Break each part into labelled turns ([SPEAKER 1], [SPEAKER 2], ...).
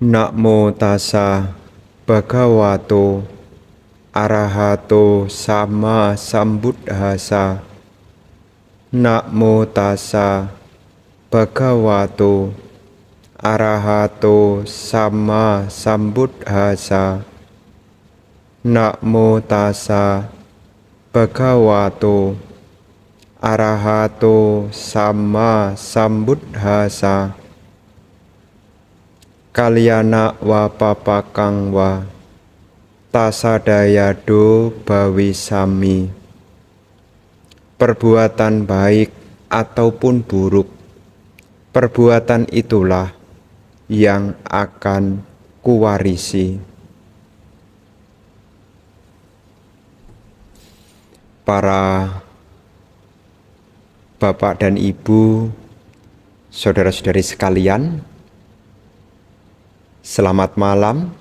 [SPEAKER 1] Namo tassa bhagavato arahato sama sambuddhassa. Namo tassa bhagavato arahato sama sambuddhassa. Namo tassa bhagavato arahato sama sambuddhassa. Kalyana wa papakang wa tasadayado bawisami. Perbuatan baik ataupun buruk, perbuatan itulah yang akan kuwarisi. Para bapak dan ibu, saudara-saudari sekalian, selamat malam.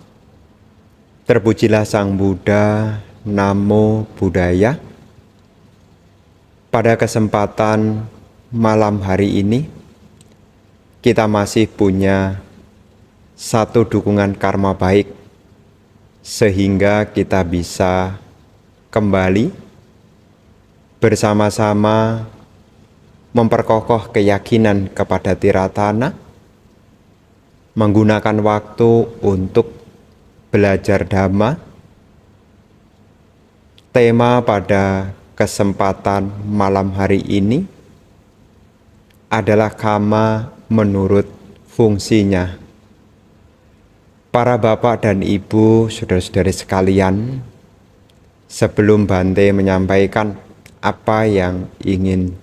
[SPEAKER 1] Terpujilah Sang Buddha, Namo Buddhaya. Pada kesempatan malam hari ini, kita masih punya satu dukungan karma baik, sehingga kita bisa kembali bersama-sama memperkokoh keyakinan kepada Tiratana, menggunakan waktu untuk belajar Dhamma. Tema pada kesempatan malam hari ini adalah kama menurut fungsinya. Para bapak dan ibu, saudara-saudari sekalian, sebelum Bante menyampaikan apa yang ingin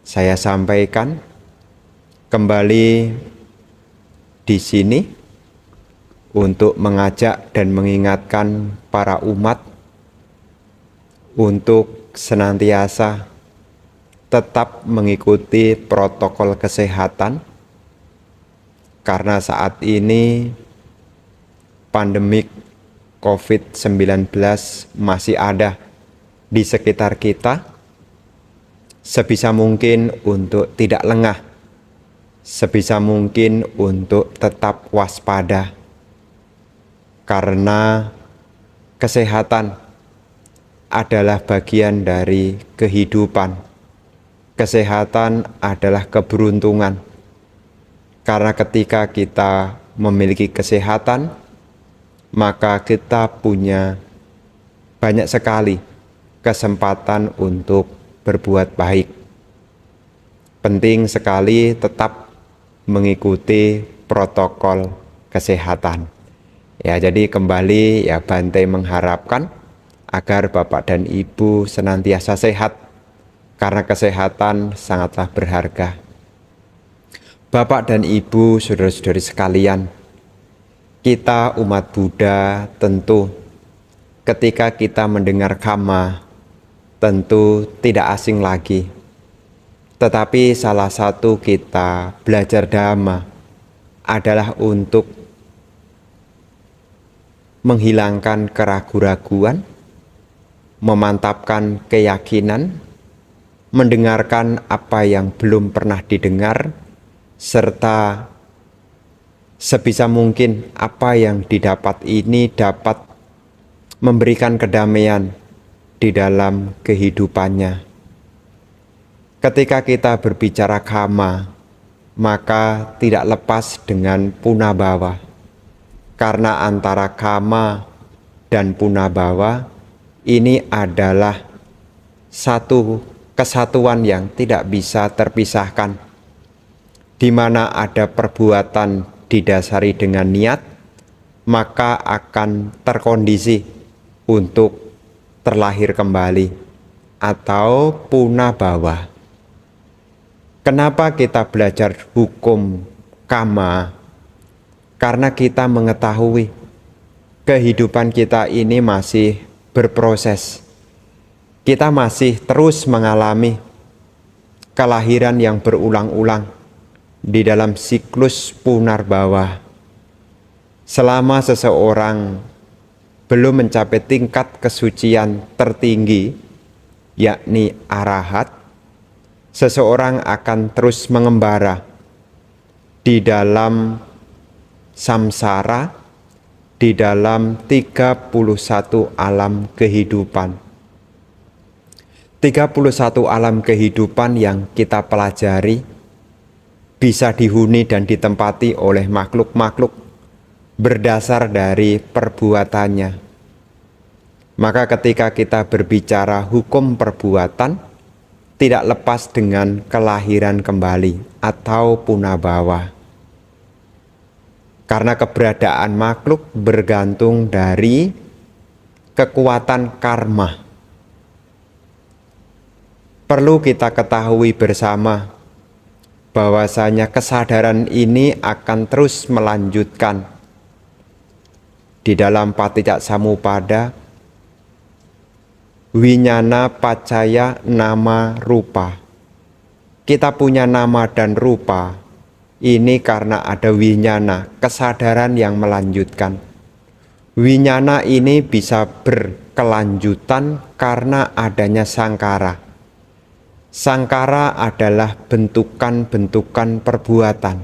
[SPEAKER 1] saya sampaikan, kembali di sini untuk mengajak dan mengingatkan para umat untuk senantiasa tetap mengikuti protokol kesehatan, karena saat ini pandemik COVID-19 masih ada di sekitar kita. Sebisa mungkin untuk tidak lengah, sebisa mungkin untuk tetap waspada, karena kesehatan adalah bagian dari kehidupan. Kesehatan adalah keberuntungan, karena ketika kita memiliki kesehatan, maka kita punya banyak sekali kesempatan untuk berbuat baik. Penting sekali tetap mengikuti protokol kesehatan. Ya, jadi kembali ya Bante mengharapkan agar Bapak dan Ibu senantiasa sehat, karena kesehatan sangatlah berharga. Bapak dan Ibu, saudara-saudari sekalian, kita umat Buddha tentu ketika kita mendengar kama, tentu tidak asing lagi. Tetapi salah satu kita belajar Dhamma adalah untuk menghilangkan keraguan-raguan, memantapkan keyakinan, mendengarkan apa yang belum pernah didengar, serta sebisa mungkin apa yang didapat ini dapat memberikan kedamaian di dalam kehidupannya. Ketika kita berbicara kama, maka tidak lepas dengan punabawa, karena antara kama dan punabawa ini adalah satu kesatuan yang tidak bisa terpisahkan, di mana ada perbuatan didasari dengan niat, maka akan terkondisi untuk terlahir kembali atau punabawa. Kenapa kita belajar hukum kama? Karena kita mengetahui kehidupan kita ini masih berproses. Kita masih terus mengalami kelahiran yang berulang-ulang di dalam siklus punarbawa. Selama seseorang belum mencapai tingkat kesucian tertinggi, yakni arahat, seseorang akan terus mengembara di dalam samsara di dalam 31 alam kehidupan. 31 alam kehidupan yang kita pelajari bisa dihuni dan ditempati oleh makhluk-makhluk berdasar dari perbuatannya. Maka ketika kita berbicara hukum perbuatan, tidak lepas dengan kelahiran kembali atau punabawa. Karena keberadaan makhluk bergantung dari kekuatan karma. Perlu kita ketahui bersama bahwasanya kesadaran ini akan terus melanjutkan di dalam Paticcasamuppada, winyana pacaya nama rupa. Kita punya nama dan rupa ini karena ada winyana, kesadaran yang melanjutkan. Winyana ini bisa berkelanjutan karena adanya sangkara. Sangkara adalah bentukan-bentukan perbuatan.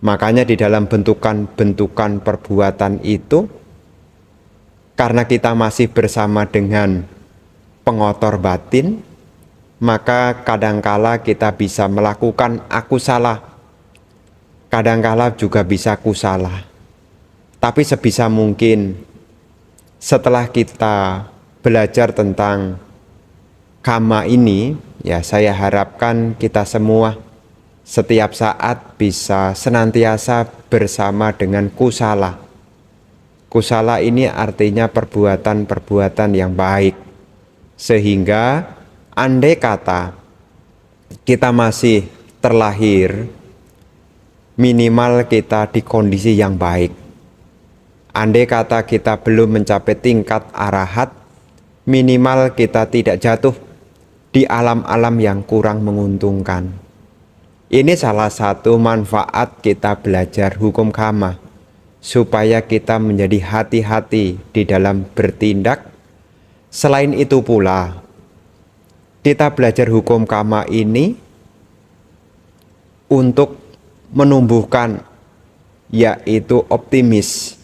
[SPEAKER 1] Makanya di dalam bentukan-bentukan perbuatan itu, karena kita masih bersama dengan pengotor batin, maka kadangkala kita bisa melakukan akusala, kadangkala juga bisa kusala. Tapi sebisa mungkin setelah kita belajar tentang Kamma ini, ya saya harapkan kita semua setiap saat bisa senantiasa bersama dengan kusala. Kusala ini artinya perbuatan-perbuatan yang baik. Sehingga andai kata kita masih terlahir, minimal kita di kondisi yang baik. Andai kata kita belum mencapai tingkat arahat, minimal kita tidak jatuh di alam-alam yang kurang menguntungkan. Ini salah satu manfaat kita belajar hukum kamma, supaya kita menjadi hati-hati di dalam bertindak. Selain itu pula, kita belajar hukum kamma ini untuk menumbuhkan yaitu optimis.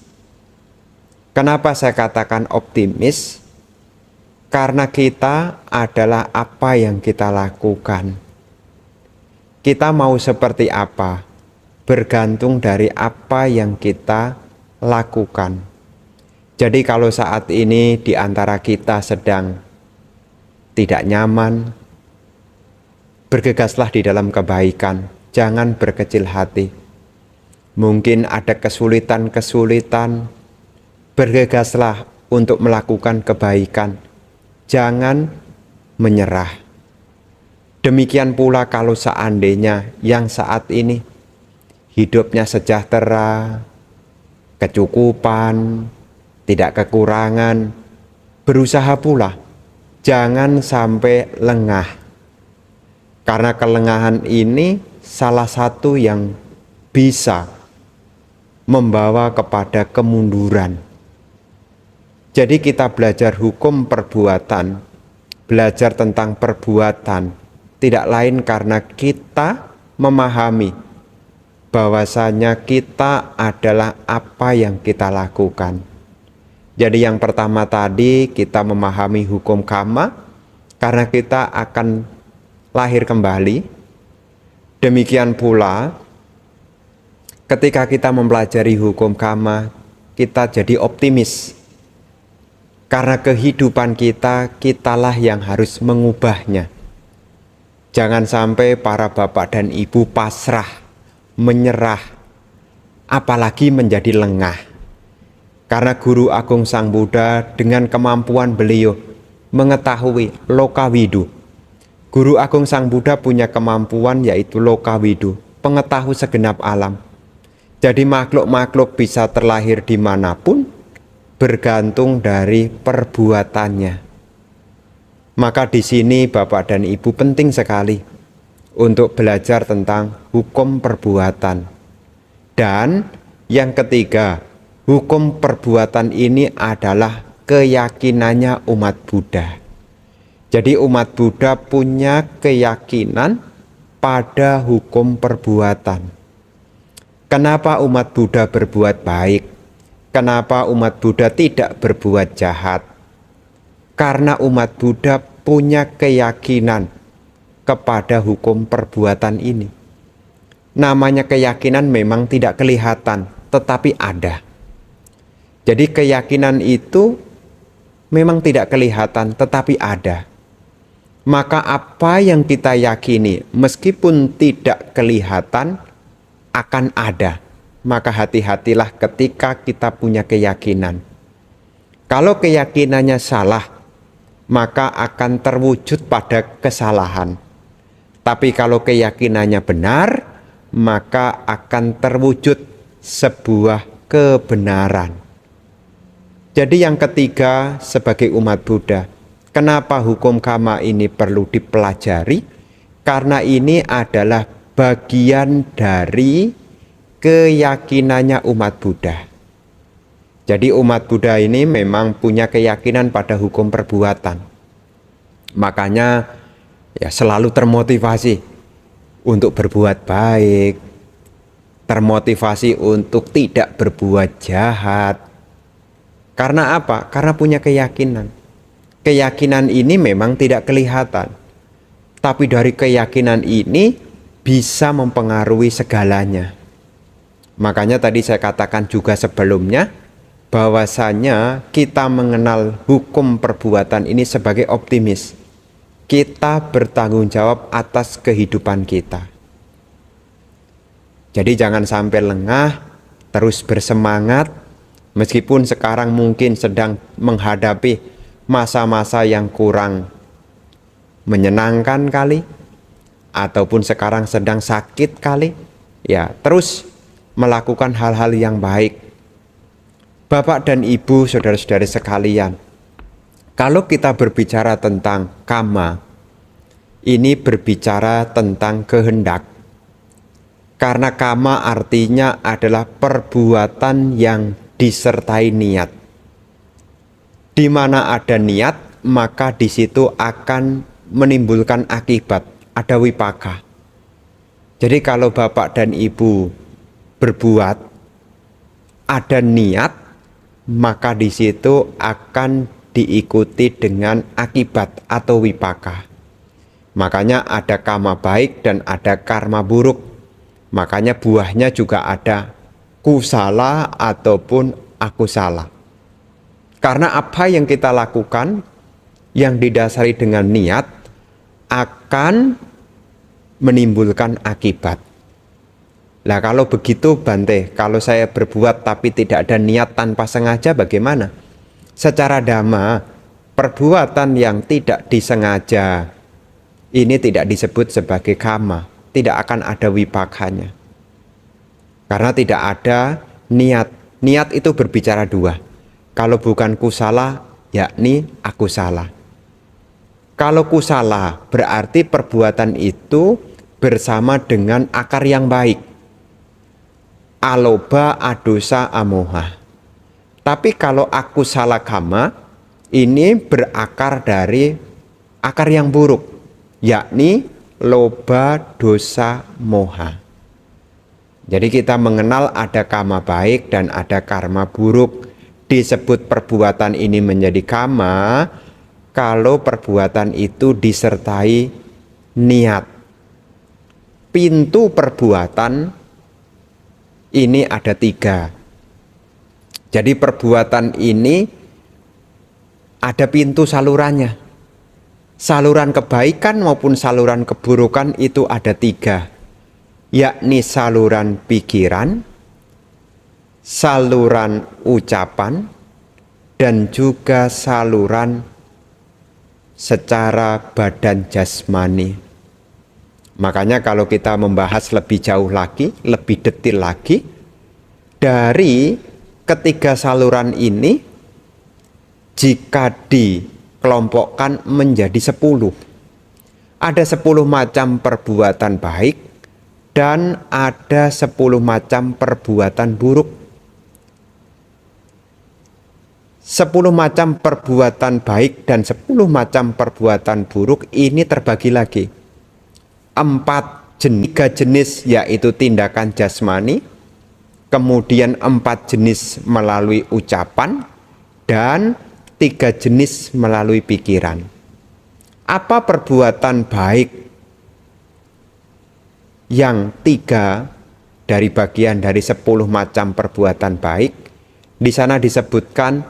[SPEAKER 1] Kenapa saya katakan optimis? Karena kita adalah apa yang kita lakukan. Kita mau seperti apa, bergantung dari apa yang kita lakukan. Jadi kalau saat ini di antara kita sedang tidak nyaman, bergegaslah di dalam kebaikan, jangan berkecil hati. Mungkin ada kesulitan-kesulitan, bergegaslah untuk melakukan kebaikan. Jangan menyerah. Demikian pula kalau seandainya yang saat ini hidupnya sejahtera, kecukupan, tidak kekurangan, berusaha pula. Jangan sampai lengah. Karena kelengahan ini salah satu yang bisa membawa kepada kemunduran. Jadi kita belajar hukum perbuatan, belajar tentang perbuatan, tidak lain karena kita memahami bahwasanya kita adalah apa yang kita lakukan. Jadi yang pertama tadi kita memahami hukum kamma karena kita akan lahir kembali. Demikian pula ketika kita mempelajari hukum kamma, kita jadi optimis. Karena kehidupan kita, kitalah yang harus mengubahnya. Jangan sampai para bapak dan ibu pasrah, menyerah, apalagi menjadi lengah. Karena Guru Agung Sang Buddha dengan kemampuan beliau mengetahui lokawidu. Guru Agung Sang Buddha punya kemampuan yaitu lokawidu, pengetahui segenap alam. Jadi makhluk-makhluk bisa terlahir dimanapun, bergantung dari perbuatannya. Maka di sini Bapak dan Ibu penting sekali untuk belajar tentang hukum perbuatan. Dan yang ketiga, hukum perbuatan ini adalah keyakinannya umat Buddha. Jadi umat Buddha punya keyakinan pada hukum perbuatan. Kenapa umat Buddha berbuat baik? Kenapa umat Buddha tidak berbuat jahat? Karena umat Buddha punya keyakinan kepada hukum perbuatan ini. Namanya keyakinan memang tidak kelihatan, tetapi ada. Jadi keyakinan itu memang tidak kelihatan, tetapi ada. Maka apa yang kita yakini, meskipun tidak kelihatan, akan ada. Maka hati-hatilah ketika kita punya keyakinan. Kalau keyakinannya salah, maka akan terwujud pada kesalahan. Tapi kalau keyakinannya benar, maka akan terwujud sebuah kebenaran. Jadi yang ketiga, sebagai umat Buddha, kenapa hukum karma ini perlu dipelajari? Karena ini adalah bagian dari keyakinannya umat Buddha. Jadi umat Buddha ini memang punya keyakinan pada hukum perbuatan. Makanya ya selalu termotivasi untuk berbuat baik, termotivasi untuk tidak berbuat jahat. Karena apa? Karena punya keyakinan. Keyakinan ini memang tidak kelihatan, tapi dari keyakinan ini bisa mempengaruhi segalanya. Makanya tadi saya katakan juga sebelumnya, bahwasanya kita mengenal hukum perbuatan ini sebagai optimis. Kita bertanggung jawab atas kehidupan kita. Jadi jangan sampai lengah, terus bersemangat, meskipun sekarang mungkin sedang menghadapi masa-masa yang kurang menyenangkan kali, ataupun sekarang sedang sakit kali, ya terus melakukan hal-hal yang baik. Bapak dan Ibu, saudara-saudari sekalian, kalau kita berbicara tentang karma, ini berbicara tentang kehendak. Karena karma artinya adalah perbuatan yang disertai niat. Di mana ada niat, maka di situ akan menimbulkan akibat, ada wipaka. Jadi kalau Bapak dan Ibu berbuat, ada niat, maka di situ akan diikuti dengan akibat atau wipaka. Makanya ada karma baik dan ada karma buruk. Makanya buahnya juga ada kusala ataupun akusala. Karena apa yang kita lakukan yang didasari dengan niat akan menimbulkan akibat. Nah kalau begitu Bante, kalau saya berbuat tapi tidak ada niat tanpa sengaja bagaimana? Secara dhamma, perbuatan yang tidak disengaja ini tidak disebut sebagai karma, tidak akan ada wipakanya. Karena tidak ada niat. Niat itu berbicara dua. Kalau bukan kusala, yakni akusala. Kalau kusala berarti perbuatan itu bersama dengan akar yang baik. Aloba, adosa, amoha. Tapi kalau akusala kama, ini berakar dari akar yang buruk, yakni loba, dosa, moha. Jadi kita mengenal ada karma baik dan ada karma buruk. Disebut perbuatan ini menjadi karma kalau perbuatan itu disertai niat. Pintu perbuatan ini ada 3. Jadi perbuatan ini ada pintu salurannya. Saluran kebaikan maupun saluran keburukan itu ada 3. Yakni saluran pikiran, saluran ucapan, dan juga saluran secara badan jasmani. Makanya kalau kita membahas lebih jauh lagi, lebih detail lagi, dari ketiga saluran ini, jika dikelompokkan menjadi 10. Ada 10 macam perbuatan baik, dan ada 10 macam perbuatan buruk. 10 macam perbuatan baik dan 10 macam perbuatan buruk ini terbagi lagi. 3 jenis yaitu tindakan jasmani, kemudian 4 jenis melalui ucapan, dan 3 jenis melalui pikiran. Apa perbuatan baik yang 3 dari bagian dari 10 macam perbuatan baik? Di sana disebutkan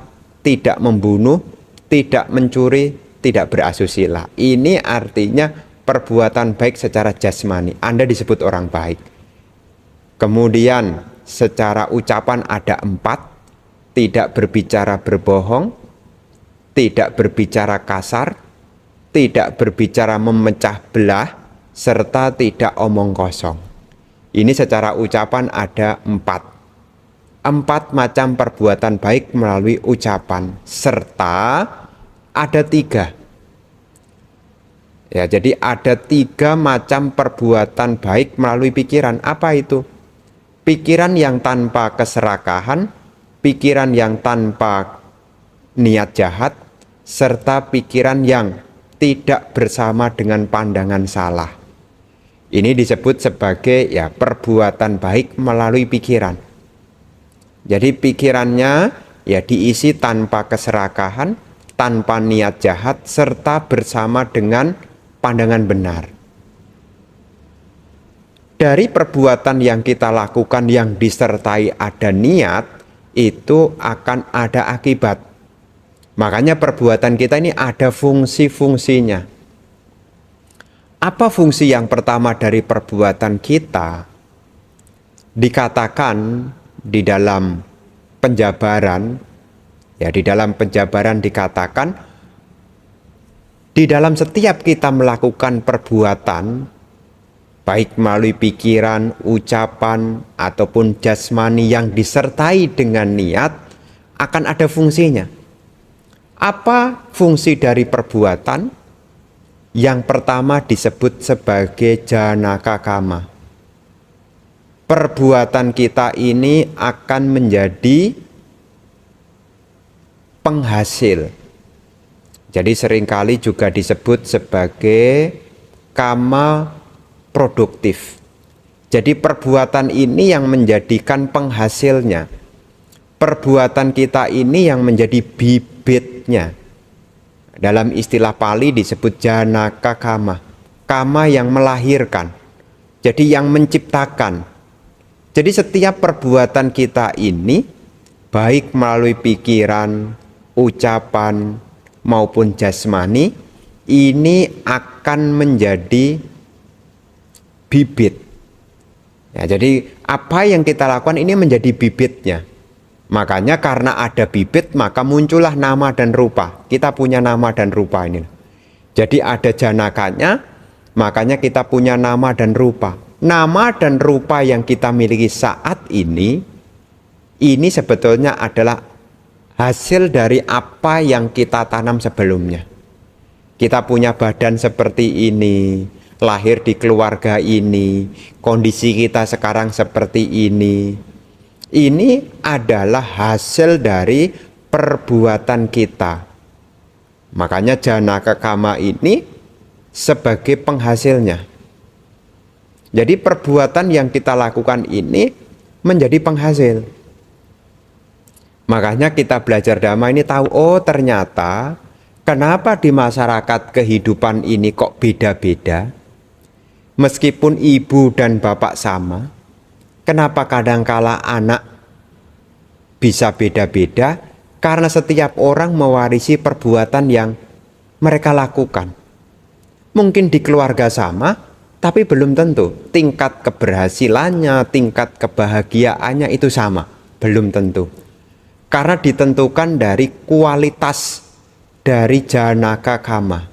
[SPEAKER 1] tidak membunuh, tidak mencuri, tidak berasusila. Ini artinya perbuatan baik secara jasmani. Anda disebut orang baik. Kemudian secara ucapan ada 4, tidak berbicara berbohong, tidak berbicara kasar, tidak berbicara memecah belah, serta tidak omong kosong. Ini secara ucapan ada 4 macam perbuatan baik melalui ucapan, serta ada 3. Ya, jadi ada 3 macam perbuatan baik melalui pikiran. Apa itu? Pikiran yang tanpa keserakahan, pikiran yang tanpa niat jahat, serta pikiran yang tidak bersama dengan pandangan salah. Ini disebut sebagai ya perbuatan baik melalui pikiran. Jadi pikirannya ya diisi tanpa keserakahan, tanpa niat jahat, serta bersama dengan pandangan benar. Dari perbuatan yang kita lakukan yang disertai ada niat, itu akan ada akibat. Makanya perbuatan kita ini ada fungsi-fungsinya. Apa fungsi yang pertama dari perbuatan kita? Dikatakan di dalam penjabaran, ya di dalam penjabaran dikatakan, di dalam setiap kita melakukan perbuatan, baik melalui pikiran, ucapan, ataupun jasmani yang disertai dengan niat, akan ada fungsinya. Apa fungsi dari perbuatan? Yang pertama disebut sebagai janaka kama. Perbuatan kita ini akan menjadi penghasil. Jadi seringkali juga disebut sebagai kama produktif. Jadi perbuatan ini yang menjadikan penghasilnya. Perbuatan kita ini yang menjadi bibitnya. Dalam istilah Pali disebut janaka kama. Kama yang melahirkan. Jadi yang menciptakan. Jadi setiap perbuatan kita ini, baik melalui pikiran, ucapan, maupun jasmani, ini akan menjadi bibit. Ya, jadi apa yang kita lakukan ini menjadi bibitnya. Makanya karena ada bibit, maka muncullah nama dan rupa. Kita punya nama dan rupa ini. Jadi ada janakanya, makanya kita punya nama dan rupa. Nama dan rupa yang kita miliki saat ini sebetulnya adalah hasil dari apa yang kita tanam sebelumnya. Kita punya badan seperti ini, lahir di keluarga ini, kondisi kita sekarang seperti ini. Ini adalah hasil dari perbuatan kita. Makanya janaka kama ini sebagai penghasilnya. Jadi perbuatan yang kita lakukan ini menjadi penghasil. Makanya kita belajar Dhamma ini tahu, oh ternyata kenapa di masyarakat kehidupan ini kok beda-beda? Meskipun ibu dan bapak sama, kenapa kadangkala anak bisa beda-beda? Karena setiap orang mewarisi perbuatan yang mereka lakukan. Mungkin di keluarga sama, tapi belum tentu tingkat keberhasilannya, tingkat kebahagiaannya itu sama. Belum tentu. Karena ditentukan dari kualitas dari janaka kama.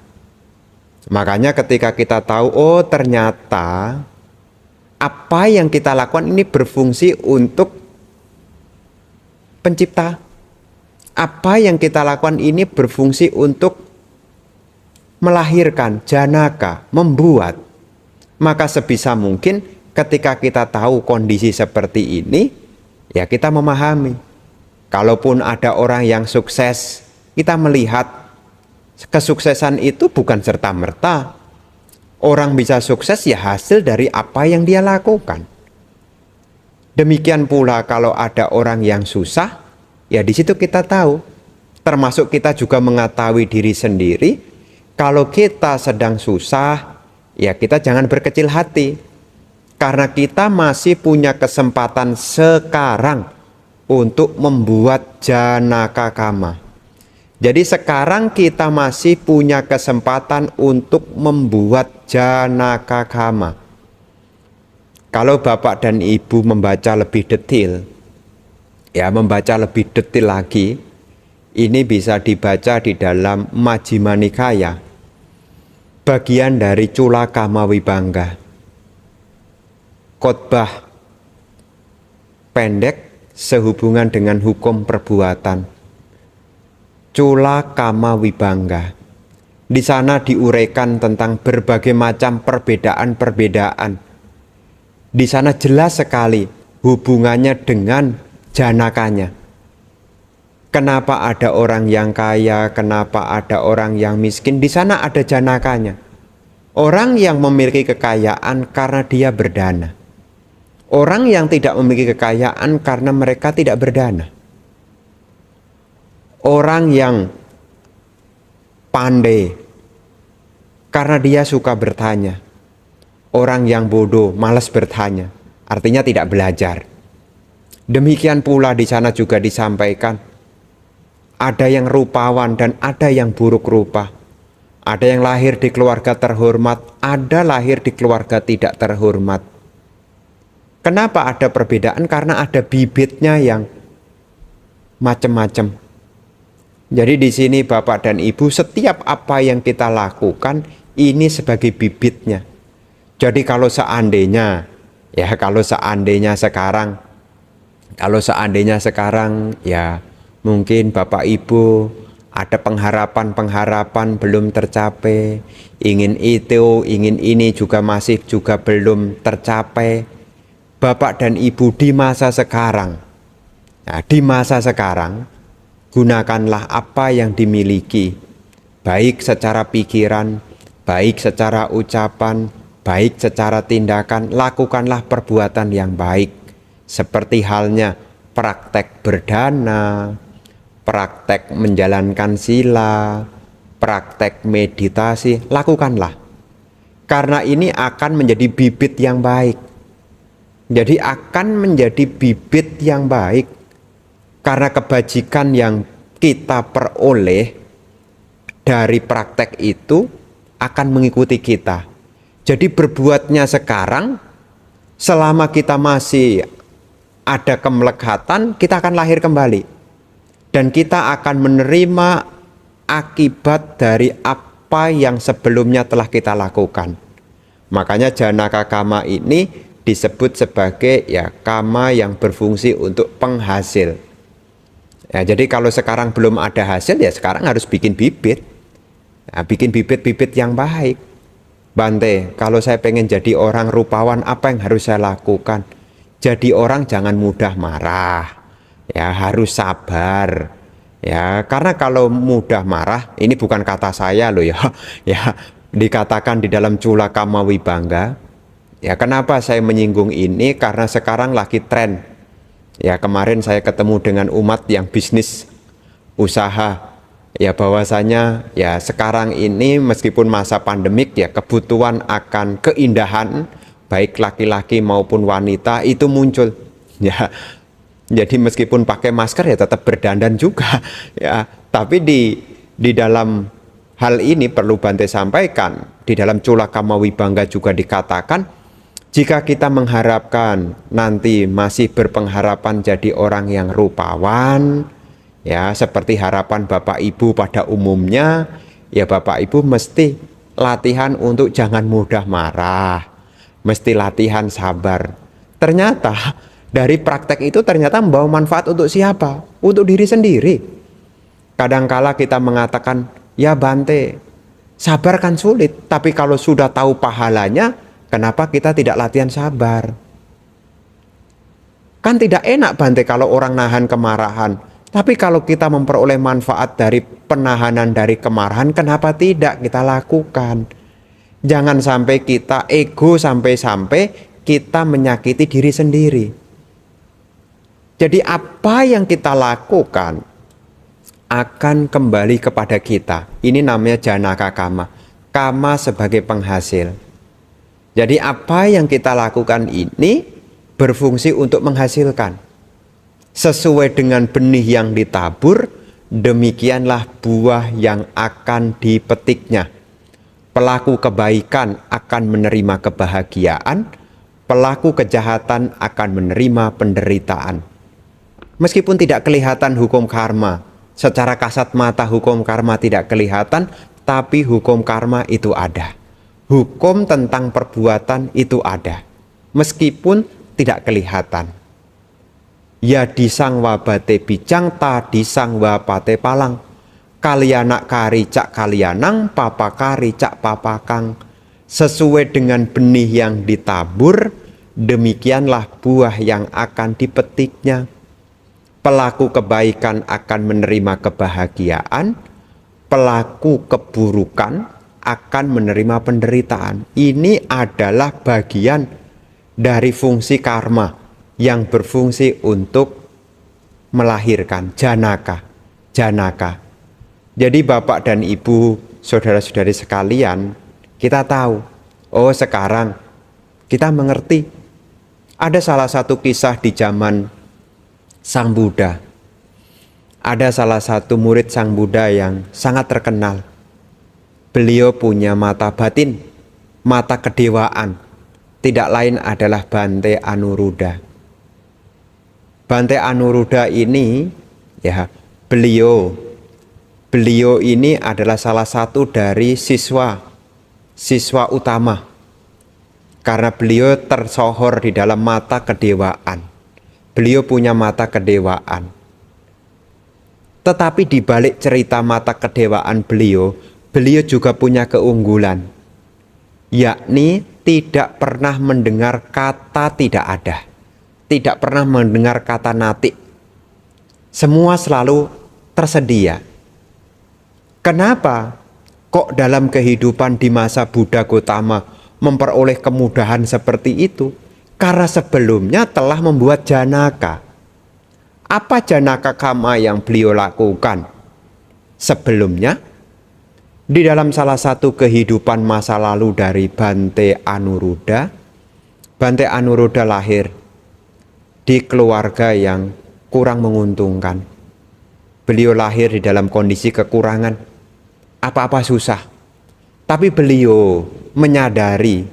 [SPEAKER 1] Makanya ketika kita tahu, oh ternyata apa yang kita lakukan ini berfungsi untuk pencipta. Apa yang kita lakukan ini berfungsi untuk melahirkan, janaka, membuat. Maka sebisa mungkin ketika kita tahu kondisi seperti ini, ya kita memahami. Kalaupun ada orang yang sukses, kita melihat kesuksesan itu bukan serta-merta. Orang bisa sukses ya hasil dari apa yang dia lakukan. Demikian pula kalau ada orang yang susah, ya di situ kita tahu. Termasuk kita juga mengetahui diri sendiri, kalau kita sedang susah, ya kita jangan berkecil hati. Karena kita masih punya kesempatan sekarang untuk membuat janaka kama. Jadi sekarang kita masih punya kesempatan untuk membuat janaka kama. Kalau Bapak dan Ibu membaca lebih detail, ya membaca lebih detail lagi, ini bisa dibaca di dalam Majjhima Nikaya, bagian dari Cula Kama Vibhanga. Khotbah pendek sehubungan dengan hukum perbuatan. Cula Kama Vibhanga. Di sana diuraikan tentang berbagai macam perbedaan-perbedaan. Di sana jelas sekali hubungannya dengan janakanya. Kenapa ada orang yang kaya, kenapa ada orang yang miskin, di sana ada janakanya. Orang yang memiliki kekayaan karena dia berdana. Orang yang tidak memiliki kekayaan karena mereka tidak berdana. Orang yang pandai karena dia suka bertanya. Orang yang bodoh malas bertanya, artinya tidak belajar. Demikian pula di sana juga disampaikan, ada yang rupawan dan ada yang buruk rupa. Ada yang lahir di keluarga terhormat, ada lahir di keluarga tidak terhormat. Kenapa ada perbedaan? Karena ada bibitnya yang macam-macam. Jadi di sini Bapak dan Ibu, setiap apa yang kita lakukan ini sebagai bibitnya. Jadi kalau seandainya sekarang ya mungkin Bapak Ibu ada pengharapan belum tercapai, ingin itu, ingin ini juga masih juga belum tercapai. Bapak dan Ibu di masa sekarang, gunakanlah apa yang dimiliki, baik secara pikiran, baik secara ucapan, baik secara tindakan. Lakukanlah perbuatan yang baik, seperti halnya praktek berdana, praktek menjalankan sila, praktek meditasi. Lakukanlah, karena ini akan menjadi bibit yang baik. Jadi akan menjadi bibit yang baik, karena kebajikan yang kita peroleh dari praktek itu akan mengikuti kita. Jadi berbuatnya sekarang, selama kita masih ada kemelekatan, kita akan lahir kembali. Dan kita akan menerima akibat dari apa yang sebelumnya telah kita lakukan. Makanya janaka kama ini disebut sebagai ya kama yang berfungsi untuk penghasil. Ya, jadi kalau sekarang belum ada hasil, ya sekarang harus bikin bibit. Nah, bikin bibit-bibit yang baik. Bante, kalau saya pengen jadi orang rupawan, apa yang harus saya lakukan? Jadi orang jangan mudah marah. Ya, harus sabar. Ya, karena kalau mudah marah, ini bukan kata saya loh ya. Ya, dikatakan di dalam Cula Kama Vibhanga. Ya, kenapa saya menyinggung ini? Karena sekarang lagi tren. Ya, kemarin saya ketemu dengan umat yang bisnis usaha. Ya, bahwasanya ya sekarang ini meskipun masa pandemik, ya kebutuhan akan keindahan baik laki-laki maupun wanita itu muncul. Ya, jadi meskipun pakai masker ya tetap berdandan juga. Ya, tapi di dalam hal ini perlu Bante sampaikan, di dalam Cula Kama Vibhanga juga dikatakan, jika kita mengharapkan nanti masih berpengharapan jadi orang yang rupawan, ya seperti harapan Bapak Ibu pada umumnya, ya Bapak Ibu mesti latihan untuk jangan mudah marah, mesti latihan sabar. Ternyata dari praktek itu ternyata membawa manfaat untuk siapa? Untuk diri sendiri. Kadangkala kita mengatakan, ya Bante, sabar kan sulit, tapi kalau sudah tahu pahalanya, kenapa kita tidak latihan sabar? Kan tidak enak Bante kalau orang nahan kemarahan. Tapi kalau kita memperoleh manfaat dari penahanan dari kemarahan, kenapa tidak kita lakukan? Jangan sampai kita ego sampai-sampai kita menyakiti diri sendiri. Jadi apa yang kita lakukan akan kembali kepada kita. Ini namanya janaka kama. Kama sebagai penghasil. Jadi apa yang kita lakukan ini berfungsi untuk menghasilkan. Sesuai dengan benih yang ditabur, demikianlah buah yang akan dipetiknya. Pelaku kebaikan akan menerima kebahagiaan, pelaku kejahatan akan menerima penderitaan. Meskipun tidak kelihatan hukum karma, secara kasat mata hukum karma tidak kelihatan, tapi hukum karma itu ada. Hukum tentang perbuatan itu ada, meskipun tidak kelihatan. Ya disang wabate bicang ta disang wapate palang. Kalianak kari cak kalianang, papa kari cak papakang. Sesuai dengan benih yang ditabur, demikianlah buah yang akan dipetiknya. Pelaku kebaikan akan menerima kebahagiaan, pelaku keburukan akan menerima penderitaan. Ini adalah bagian dari fungsi karma yang berfungsi untuk melahirkan janaka. Janaka. Jadi Bapak dan Ibu, saudara-saudari sekalian, kita tahu, oh sekarang kita mengerti. Ada salah satu kisah di zaman Sang Buddha. Ada salah satu murid Sang Buddha yang sangat terkenal. Beliau punya mata batin, mata kedewaan. Tidak lain adalah Bante Anuruddha. Bante Anuruddha ini, ya, beliau ini adalah salah satu dari siswa utama. Karena beliau tersohor di dalam mata kedewaan. Beliau punya mata kedewaan. Tetapi di balik cerita mata kedewaan beliau juga punya keunggulan. Yakni tidak pernah mendengar kata tidak ada. Tidak pernah mendengar kata natik. Semua selalu tersedia. Kenapa kok dalam kehidupan di masa Buddha Gotama memperoleh kemudahan seperti itu? Karena sebelumnya telah membuat janaka. Apa janaka kama yang beliau lakukan? Sebelumnya, di dalam salah satu kehidupan masa lalu dari Bante Anuruddha, Bante Anuruddha lahir di keluarga yang kurang menguntungkan. Beliau lahir di dalam kondisi kekurangan, apa-apa susah. Tapi beliau menyadari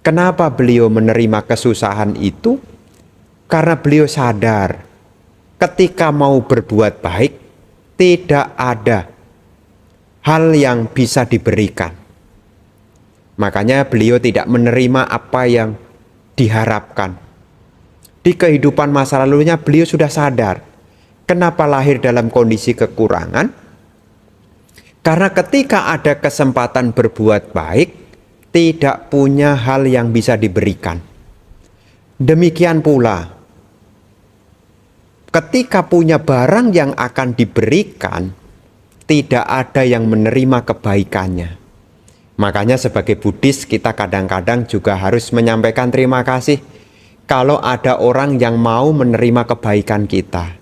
[SPEAKER 1] kenapa beliau menerima kesusahan itu? Karena beliau sadar ketika mau berbuat baik, tidak ada hal yang bisa diberikan. Makanya beliau tidak menerima apa yang diharapkan. Di kehidupan masa lalunya beliau sudah sadar kenapa lahir dalam kondisi kekurangan. Karena ketika ada kesempatan berbuat baik, tidak punya hal yang bisa diberikan. Demikian pula, ketika punya barang yang akan diberikan, tidak ada yang menerima kebaikannya. Makanya sebagai Buddhis kita kadang-kadang juga harus menyampaikan terima kasih kalau ada orang yang mau menerima kebaikan kita.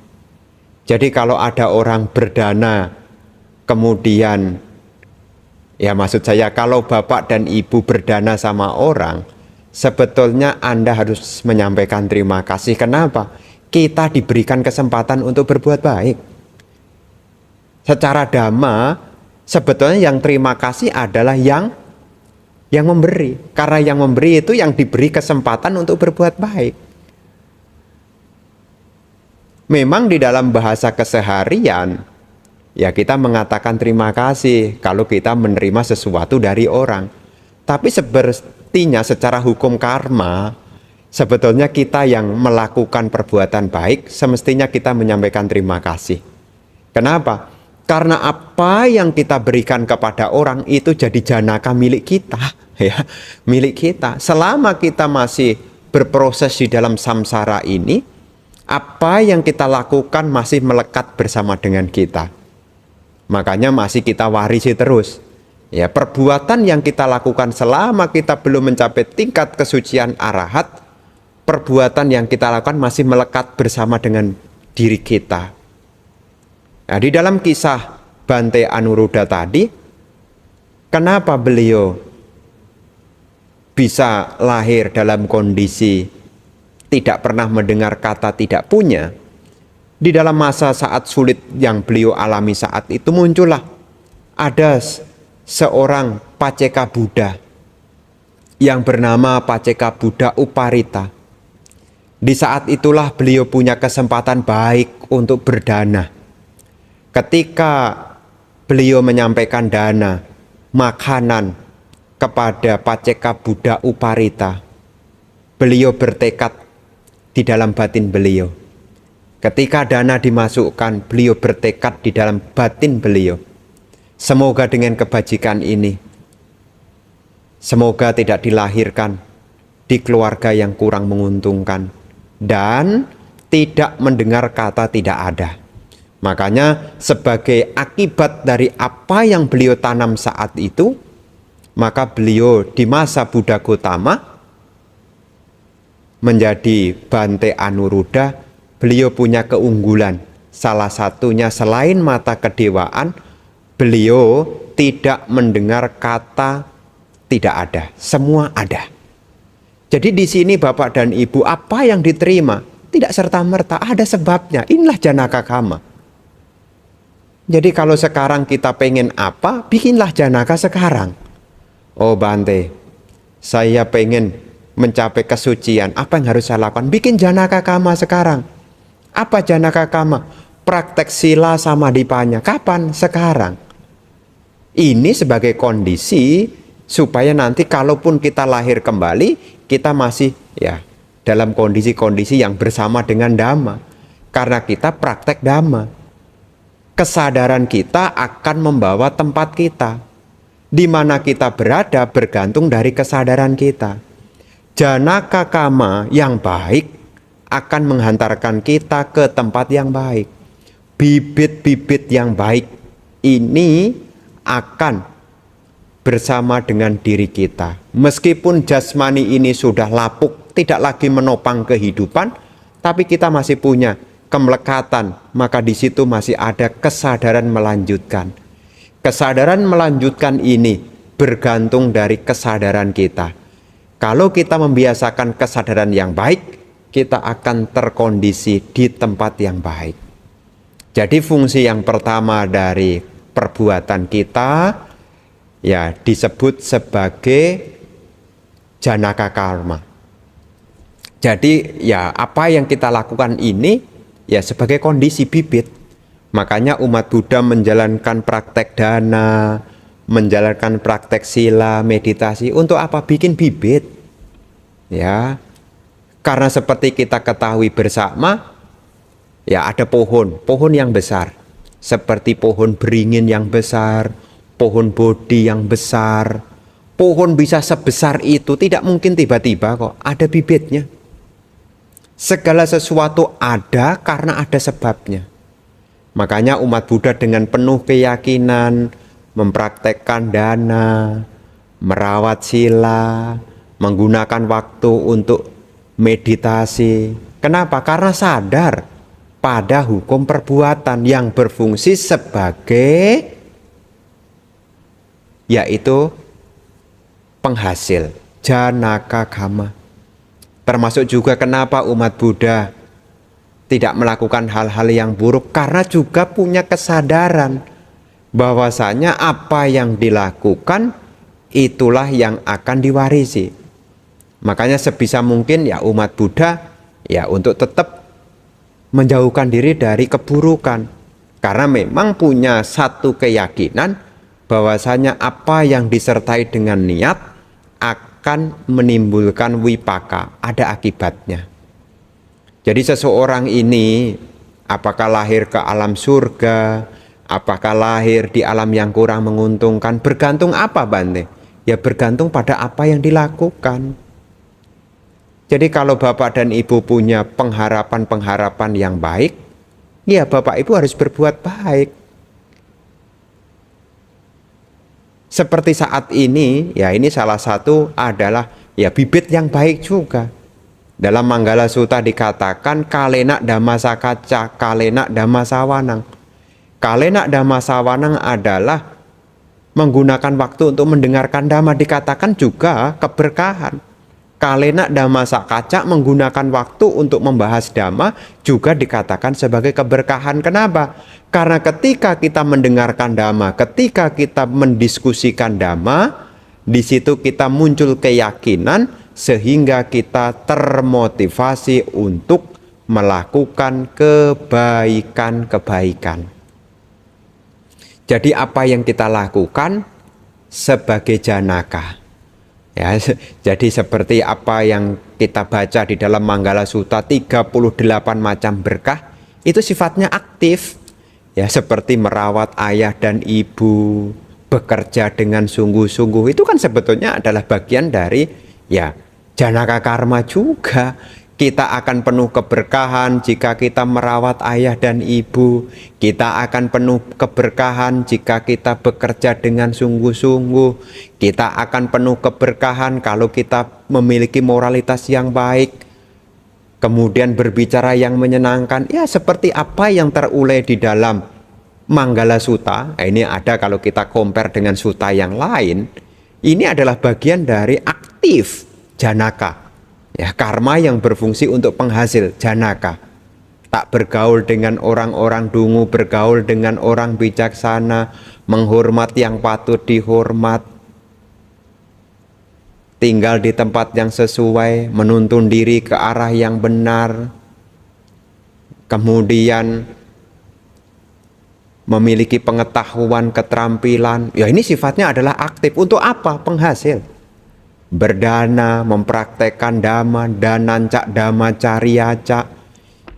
[SPEAKER 1] Jadi kalau ada orang berdana, kemudian ya maksud saya kalau Bapak dan Ibu berdana sama orang, sebetulnya Anda harus menyampaikan terima kasih. Kenapa? Kita diberikan kesempatan untuk berbuat baik. Secara dhamma, sebetulnya yang terima kasih adalah yang memberi. Karena yang memberi itu yang diberi kesempatan untuk berbuat baik. Memang di dalam bahasa keseharian, ya kita mengatakan terima kasih kalau kita menerima sesuatu dari orang. Tapi sepertinya secara hukum karma, sebetulnya kita yang melakukan perbuatan baik, semestinya kita menyampaikan terima kasih. Kenapa? Karena apa yang kita berikan kepada orang itu jadi janaka milik kita, ya, milik kita. Selama kita masih berproses di dalam samsara ini, apa yang kita lakukan masih melekat bersama dengan kita. Makanya masih kita warisi terus. Ya, perbuatan yang kita lakukan selama kita belum mencapai tingkat kesucian arahat, perbuatan yang kita lakukan masih melekat bersama dengan diri kita. Nah, di dalam kisah Bante Anuruddha tadi, kenapa beliau bisa lahir dalam kondisi tidak pernah mendengar kata tidak punya? Di dalam masa saat sulit yang beliau alami saat itu, muncullah ada seorang Paceka Buddha yang bernama Paceka Buddha Uparita. Di saat itulah beliau punya kesempatan baik untuk berdana. Ketika beliau menyampaikan dana, makanan kepada Paceka Buddha Uparita, beliau bertekad di dalam batin beliau. Ketika dana dimasukkan, beliau bertekad di dalam batin beliau. Semoga dengan kebajikan ini, semoga tidak dilahirkan di keluarga yang kurang menguntungkan dan tidak mendengar kata tidak ada. Makanya sebagai akibat dari apa yang beliau tanam saat itu, maka beliau di masa Buddha Gotama menjadi Bante Anuruddha. Beliau punya keunggulan. Salah satunya selain mata kedewaan, beliau tidak mendengar kata tidak ada, semua ada. Jadi di sini Bapak dan Ibu, apa yang diterima tidak serta-merta, ada sebabnya. Inilah Janaka Kama. Jadi kalau sekarang kita pengen apa, bikinlah Janaka sekarang. Oh Bante, saya pengen mencapai kesucian, apa yang harus saya lakukan? Bikin Janaka Kama sekarang. Apa Janaka Kama? Praktek sila samadhipanya. Kapan? Sekarang. Ini sebagai kondisi supaya nanti kalaupun kita lahir kembali, kita masih ya dalam kondisi-kondisi yang bersama dengan Dhamma. Karena kita praktek Dhamma. Kesadaran kita akan membawa tempat kita. Di mana kita berada bergantung dari kesadaran kita. Janaka Kama yang baik akan menghantarkan kita ke tempat yang baik. Bibit-bibit yang baik ini akan bersama dengan diri kita. Meskipun jasmani ini sudah lapuk, tidak lagi menopang kehidupan, tapi kita masih punya kemelekatan, maka di situ masih ada kesadaran melanjutkan. Kesadaran melanjutkan ini bergantung dari kesadaran kita. Kalau kita membiasakan kesadaran yang baik, kita akan terkondisi di tempat yang baik. Jadi fungsi yang pertama dari perbuatan kita ya disebut sebagai Janaka Karma. Jadi ya apa yang kita lakukan ini ya sebagai kondisi bibit. Makanya umat Buddha menjalankan praktek dana, menjalankan praktek sila, meditasi untuk apa? Bikin bibit. Ya. Karena seperti kita ketahui bersama, ya ada pohon yang besar. Seperti pohon beringin yang besar, pohon bodi yang besar. Pohon bisa sebesar itu, tidak mungkin tiba-tiba kok, ada bibitnya. Segala sesuatu ada karena ada sebabnya. Makanya umat Buddha dengan penuh keyakinan mempraktekkan dana, merawat sila, menggunakan waktu untuk meditasi. Kenapa? Karena sadar pada hukum perbuatan yang berfungsi sebagai yaitu penghasil Janaka Kama. Termasuk juga kenapa umat Buddha tidak melakukan hal-hal yang buruk, karena juga punya kesadaran bahwasanya apa yang dilakukan itulah yang akan diwarisi. Makanya sebisa mungkin ya umat Buddha ya untuk tetap menjauhkan diri dari keburukan, karena memang punya satu keyakinan bahwasanya apa yang disertai dengan niat akan menimbulkan wipaka, ada akibatnya. Jadi seseorang ini apakah lahir ke alam surga, apakah lahir di alam yang kurang menguntungkan, bergantung apa Bante? Ya bergantung pada apa yang dilakukan. Jadi kalau Bapak dan Ibu punya pengharapan-pengharapan yang baik, ya Bapak Ibu harus berbuat baik. Seperti saat ini, ya ini salah satu adalah ya bibit yang baik juga. Dalam Manggala Sutta dikatakan kalena dhammasakaca, kalena dhammasawanang. Kalena dhammasawanang adalah menggunakan waktu untuk mendengarkan dhamma, dikatakan juga keberkahan. Kalena dhammasakaca, menggunakan waktu untuk membahas dhamma, juga dikatakan sebagai keberkahan. Kenapa? Karena ketika kita mendengarkan dhamma, ketika kita mendiskusikan dhamma, di situ kita muncul keyakinan sehingga kita termotivasi untuk melakukan kebaikan-kebaikan. Jadi apa yang kita lakukan sebagai janaka. Ya, jadi seperti apa yang kita baca di dalam Manggala Sutta, 38 macam berkah itu sifatnya aktif. Ya, seperti merawat ayah dan ibu, bekerja dengan sungguh-sungguh, itu kan sebetulnya adalah bagian dari ya janaka karma juga. Kita akan penuh keberkahan jika kita merawat ayah dan ibu. Kita akan penuh keberkahan jika kita bekerja dengan sungguh-sungguh. Kita akan penuh keberkahan kalau kita memiliki moralitas yang baik. Kemudian berbicara yang menyenangkan. Ya, seperti apa yang terulai di dalam Manggala Sutta. Ini ada kalau kita compare dengan sutta yang lain. Ini adalah bagian dari aktif janaka. Ya, karma yang berfungsi untuk penghasil janaka. Tak bergaul dengan orang-orang dungu, bergaul dengan orang bijaksana, menghormat yang patut dihormat, tinggal di tempat yang sesuai, menuntun diri ke arah yang benar, kemudian memiliki pengetahuan, keterampilan. Ya, ini sifatnya adalah aktif. Untuk apa? Penghasil. Berdana, mempraktekkan dhamma, dananca dhamma cariaca.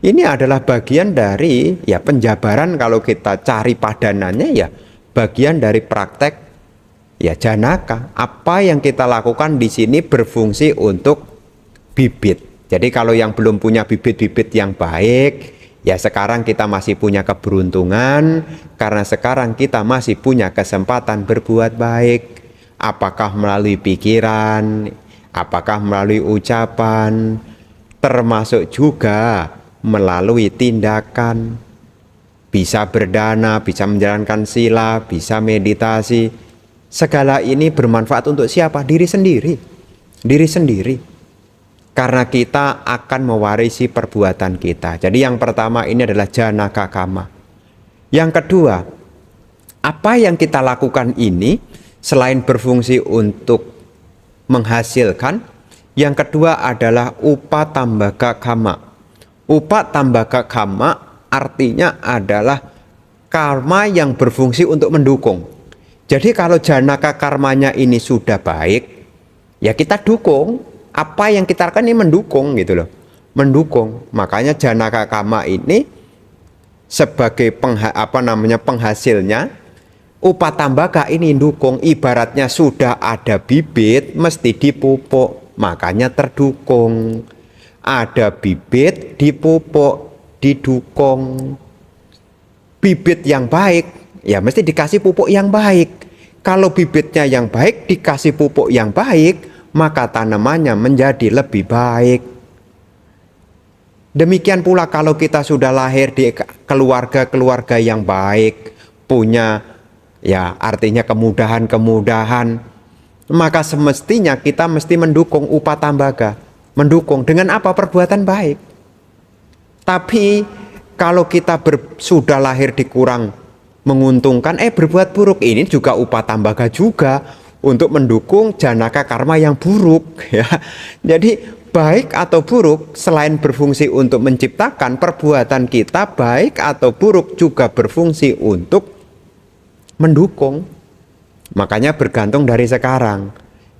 [SPEAKER 1] Ini adalah bagian dari ya penjabaran, kalau kita cari padanannya ya bagian dari praktek ya janaka. Apa yang kita lakukan di sini berfungsi untuk bibit. Jadi kalau yang belum punya bibit-bibit yang baik, ya sekarang kita masih punya keberuntungan karena sekarang kita masih punya kesempatan berbuat baik. Apakah melalui pikiran, apakah melalui ucapan, termasuk juga melalui tindakan. Bisa berdana, bisa menjalankan sila, bisa meditasi. Segala ini bermanfaat untuk siapa? Diri sendiri. Diri sendiri. Karena kita akan mewarisi perbuatan kita. Jadi yang pertama ini adalah janaka kama. Yang kedua, apa yang kita lakukan ini selain berfungsi untuk menghasilkan, yang kedua adalah upatambaka kama. Upatambaka kama artinya adalah karma yang berfungsi untuk mendukung. Jadi kalau janaka karmanya ini sudah baik, ya kita dukung. Apa yang kita lakukan ini mendukung gitu loh. Mendukung. Makanya janaka kama ini sebagai penghasilnya, upatambaka ini dukung. Ibaratnya sudah ada bibit mesti dipupuk, makanya terdukung. Ada bibit dipupuk, didukung. Bibit yang baik ya mesti dikasih pupuk yang baik. Kalau bibitnya yang baik dikasih pupuk yang baik, maka tanamannya menjadi lebih baik. Demikian pula kalau kita sudah lahir di keluarga-keluarga yang baik, punya ya artinya kemudahan-kemudahan, maka semestinya kita mesti mendukung upatambaka. Mendukung dengan apa? Perbuatan baik. Tapi kalau kita sudah lahir di kurang menguntungkan, berbuat buruk, ini juga upatambaka juga untuk mendukung janaka karma yang buruk ya. Jadi baik atau buruk selain berfungsi untuk menciptakan, perbuatan kita baik atau buruk juga berfungsi untuk mendukung. Makanya bergantung dari sekarang.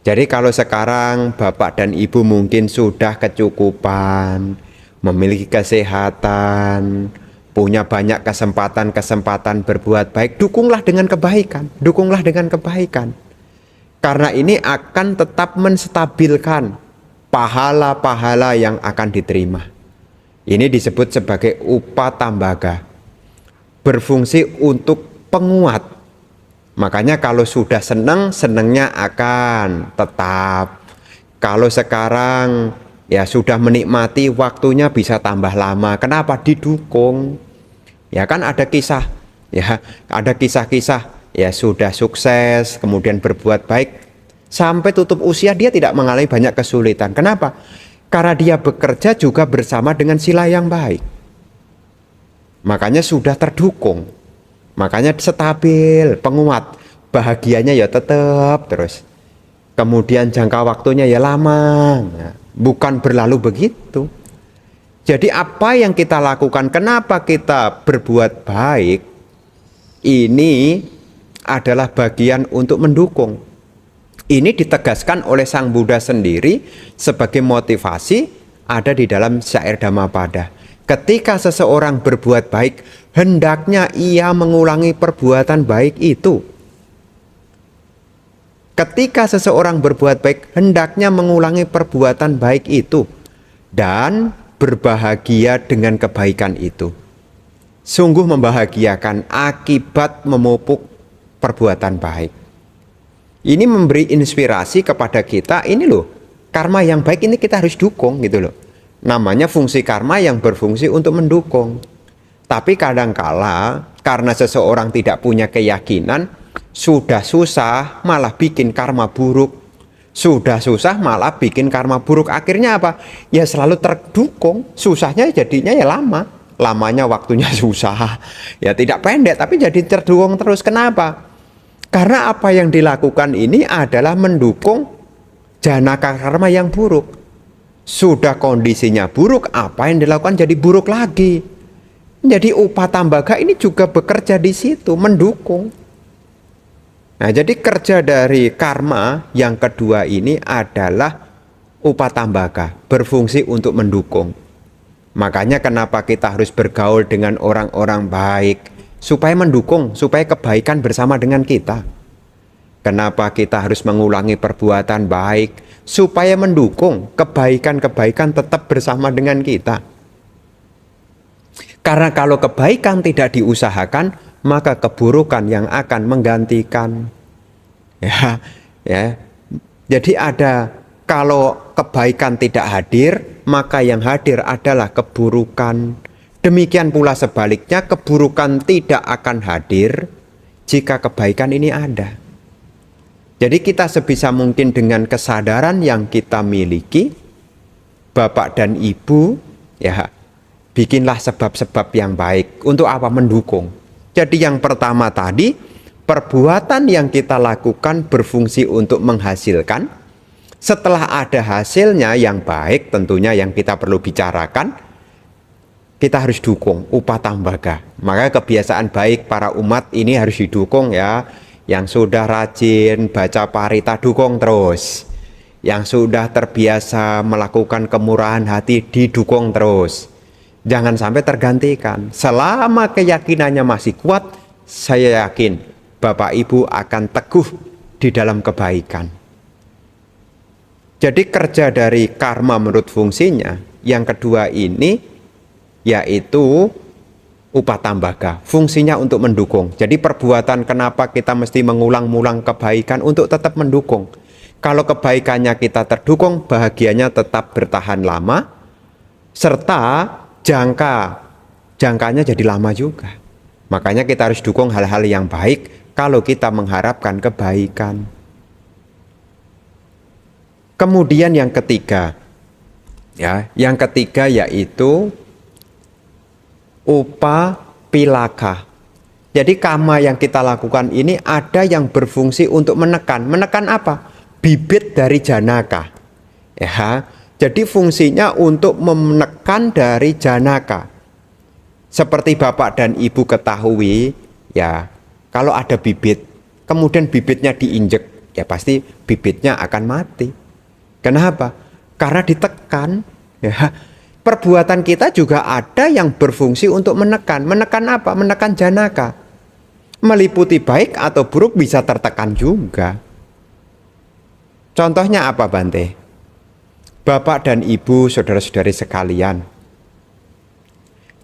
[SPEAKER 1] Jadi kalau sekarang bapak dan ibu mungkin sudah kecukupan, memiliki kesehatan, punya banyak kesempatan berbuat baik, dukunglah dengan kebaikan. Dukunglah dengan kebaikan. Karena ini akan tetap menstabilkan pahala-pahala yang akan diterima. Ini disebut sebagai upatambaka. Berfungsi untuk penguat. Makanya kalau sudah senang, senangnya akan tetap. Kalau sekarang ya sudah menikmati, waktunya bisa tambah lama. Kenapa? Didukung. Ya kan ada kisah, ya ada kisah-kisah, ya sudah sukses, kemudian berbuat baik, sampai tutup usia dia tidak mengalami banyak kesulitan. Kenapa? Karena dia bekerja juga bersama dengan sila yang baik. Makanya sudah terdukung. Makanya stabil, penguat. Bahagianya ya tetap terus. Kemudian jangka waktunya ya lama. Bukan berlalu begitu. Jadi apa yang kita lakukan, kenapa kita berbuat baik, ini adalah bagian untuk mendukung. Ini ditegaskan oleh Sang Buddha sendiri sebagai motivasi ada di dalam syair Dhammapada. Ketika seseorang berbuat baik, hendaknya ia mengulangi perbuatan baik itu. Ketika seseorang berbuat baik, hendaknya mengulangi perbuatan baik itu. Dan berbahagia dengan kebaikan itu. Sungguh membahagiakan akibat memupuk perbuatan baik. Ini memberi inspirasi kepada kita, ini loh, karma yang baik ini kita harus dukung gitu loh. Namanya fungsi karma yang berfungsi untuk mendukung. Tapi kadangkala karena seseorang tidak punya keyakinan, sudah susah malah bikin karma buruk. Sudah susah malah bikin karma buruk. Akhirnya apa? Ya selalu terdukung, susahnya jadinya ya lama. Lamanya waktunya susah. Ya tidak pendek tapi jadi terdukung terus. Kenapa? Karena apa yang dilakukan ini adalah mendukung janaka karma yang buruk. Sudah kondisinya buruk, apa yang dilakukan jadi buruk lagi. Jadi upatambaka ini juga bekerja di situ, mendukung. Nah, jadi kerja dari karma yang kedua ini adalah upatambaka, berfungsi untuk mendukung. Makanya kenapa kita harus bergaul dengan orang-orang baik, supaya mendukung, supaya kebaikan bersama dengan kita. Kenapa kita harus mengulangi perbuatan baik, supaya mendukung kebaikan-kebaikan tetap bersama dengan kita. Karena kalau kebaikan tidak diusahakan, maka keburukan yang akan menggantikan. Ya. Jadi ada, kalau kebaikan tidak hadir, maka yang hadir adalah keburukan. Demikian pula sebaliknya, keburukan tidak akan hadir jika kebaikan ini ada. Jadi kita sebisa mungkin dengan kesadaran yang kita miliki, Bapak dan Ibu, ya, bikinlah sebab-sebab yang baik. Untuk apa? Mendukung. Jadi yang pertama tadi, perbuatan yang kita lakukan berfungsi untuk menghasilkan. Setelah ada hasilnya yang baik, tentunya yang kita perlu bicarakan, kita harus dukung, upatambaka. Maka kebiasaan baik para umat ini harus didukung ya. Yang sudah rajin baca parita, dukung terus. Yang sudah terbiasa melakukan kemurahan hati, didukung terus. Jangan sampai tergantikan. Selama keyakinannya masih kuat, saya yakin Bapak Ibu akan teguh di dalam kebaikan. Jadi kerja dari karma menurut fungsinya, yang kedua ini yaitu upatambaka, fungsinya untuk mendukung. Jadi perbuatan kenapa kita mesti mengulang-ulang kebaikan untuk tetap mendukung. Kalau kebaikannya kita terdukung, bahagianya tetap bertahan lama, serta jangkanya jadi lama juga. Makanya kita harus dukung hal-hal yang baik kalau kita mengharapkan kebaikan. Kemudian yang ketiga, yaitu upapilaka. Jadi karma yang kita lakukan ini ada yang berfungsi untuk menekan. Menekan apa? Bibit dari janaka. Ya, jadi fungsinya untuk menekan dari janaka. Seperti Bapak dan Ibu ketahui, ya, kalau ada bibit, kemudian bibitnya diinjek, ya pasti bibitnya akan mati. Kenapa? Karena ditekan, ya. Perbuatan kita juga ada yang berfungsi untuk menekan. Menekan apa? Menekan janaka. Meliputi baik atau buruk bisa tertekan juga. Contohnya apa, Bante? Bapak dan Ibu, saudara-saudari sekalian.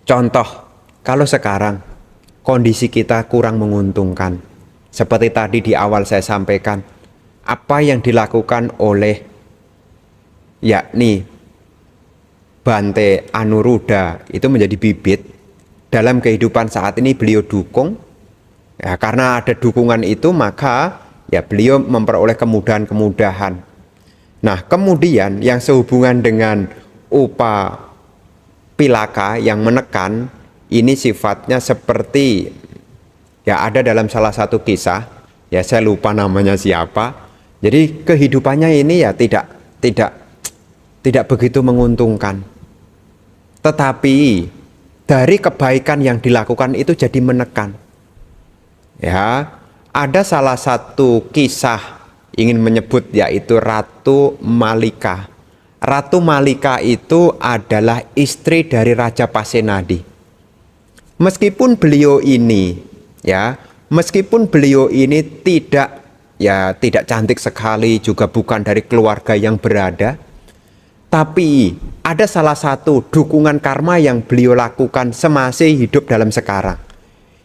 [SPEAKER 1] Contoh, kalau sekarang kondisi kita kurang menguntungkan. Seperti tadi di awal saya sampaikan, apa yang dilakukan oleh yakni Bante Anuruddha itu menjadi bibit, dalam kehidupan saat ini beliau dukung. Ya, karena ada dukungan itu maka ya beliau memperoleh kemudahan-kemudahan. Nah, kemudian yang sehubungan dengan Upapilaka yang menekan, ini sifatnya seperti ya ada dalam salah satu kisah, ya saya lupa namanya siapa. Jadi kehidupannya ini ya tidak begitu menguntungkan. Tetapi dari kebaikan yang dilakukan itu jadi menekan. Ya, ada salah satu kisah ingin menyebut yaitu Ratu Malika. Ratu Malika itu adalah istri dari Raja Pasenadi. Meskipun beliau ini tidak cantik sekali, juga bukan dari keluarga yang berada, tapi ada salah satu dukungan karma yang beliau lakukan semasih hidup dalam sekarang,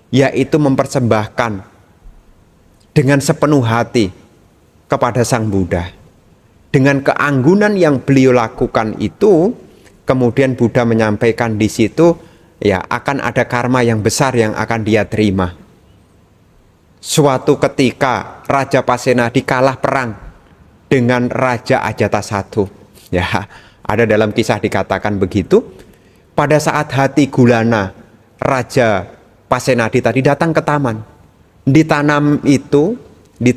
[SPEAKER 1] yaitu mempersembahkan dengan sepenuh hati kepada Sang Buddha. Dengan keanggunan yang beliau lakukan itu, kemudian Buddha menyampaikan di situ, ya akan ada karma yang besar yang akan dia terima. Suatu ketika Raja Pasenadi kalah perang dengan Raja Ajatasattu. Ya, ada dalam kisah dikatakan begitu. Pada saat hati Gulana, Raja Pasenadi tadi datang ke taman. Di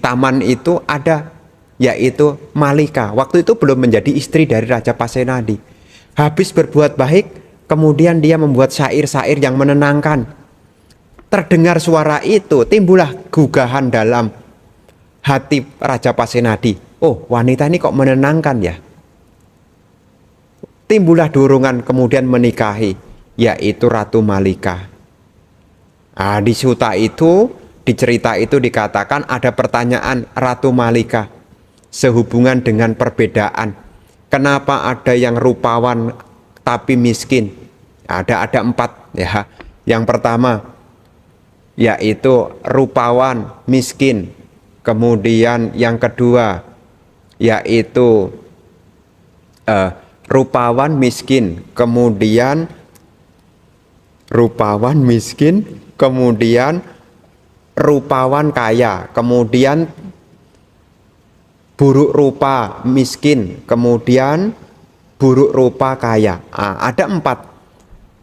[SPEAKER 1] taman itu ada yaitu Malika. Waktu itu belum menjadi istri dari Raja Pasenadi. Habis berbuat baik, kemudian dia membuat syair-syair yang menenangkan. Terdengar suara itu, timbullah gugahan dalam hati Raja Pasenadi. Oh, wanita ini kok menenangkan ya. Timbullah dorongan kemudian menikahi, yaitu Ratu Malika. Nah, di suta itu, di cerita itu dikatakan ada pertanyaan Ratu Malika sehubungan dengan perbedaan. Kenapa ada yang rupawan tapi miskin? Ada 4 ya. Yang pertama yaitu rupawan miskin. Kemudian yang kedua yaitu rupawan miskin, kemudian rupawan miskin, kemudian rupawan kaya, kemudian buruk rupa miskin, kemudian buruk rupa kaya. Ada 4.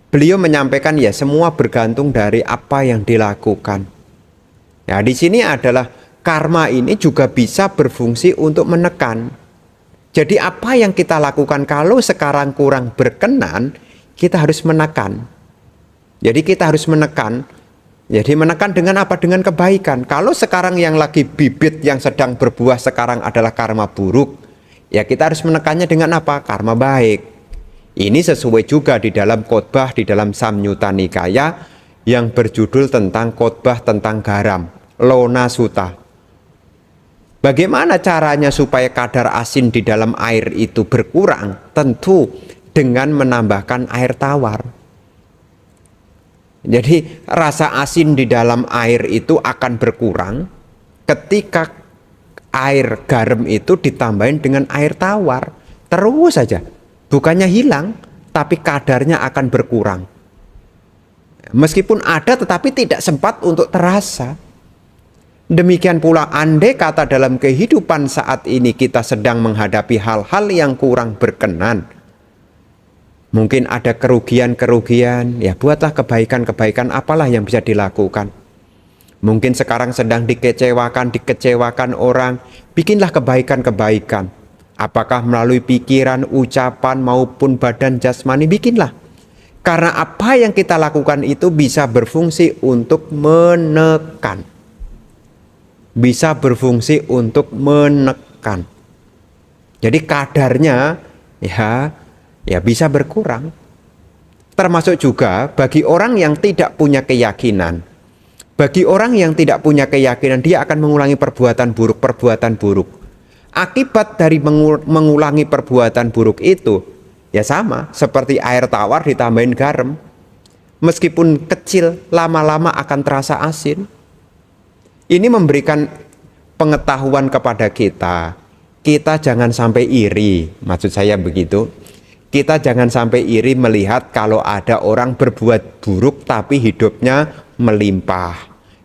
[SPEAKER 1] Beliau menyampaikan ya semua bergantung dari apa yang dilakukan. Ya, di sini adalah karma ini juga bisa berfungsi untuk menekan. Jadi apa yang kita lakukan kalau sekarang kurang berkenan, kita harus menekan. Jadi kita harus menekan. Jadi menekan dengan apa? Dengan kebaikan. Kalau sekarang yang lagi bibit yang sedang berbuah sekarang adalah karma buruk, ya kita harus menekannya dengan apa? Karma baik. Ini sesuai juga di dalam khotbah di dalam Samyutta Nikaya yang berjudul tentang khotbah tentang garam, Lona Sutta. Bagaimana caranya supaya kadar asin di dalam air itu berkurang? Tentu dengan menambahkan air tawar. Jadi rasa asin di dalam air itu akan berkurang ketika air garam itu ditambahin dengan air tawar. Terus saja, bukannya hilang, tapi kadarnya akan berkurang. Meskipun ada tetapi tidak sempat untuk terasa. Demikian pula andai kata dalam kehidupan saat ini kita sedang menghadapi hal-hal yang kurang berkenan, mungkin ada kerugian-kerugian, ya buatlah kebaikan-kebaikan apalah yang bisa dilakukan. Mungkin sekarang sedang dikecewakan orang, bikinlah kebaikan-kebaikan. Apakah melalui pikiran, ucapan maupun badan jasmani, bikinlah. Karena apa yang kita lakukan itu bisa berfungsi untuk menekan. Bisa berfungsi untuk menekan. Jadi kadarnya ya bisa berkurang. Termasuk juga bagi orang yang tidak punya keyakinan. Bagi orang yang tidak punya keyakinan, dia akan mengulangi perbuatan buruk. Akibat dari mengulangi perbuatan buruk itu ya sama seperti air tawar ditambahin garam. Meskipun kecil, lama-lama akan terasa asin. Ini memberikan pengetahuan kepada kita. Kita jangan sampai iri, maksud saya begitu. Kita jangan sampai iri melihat kalau ada orang berbuat buruk tapi hidupnya melimpah.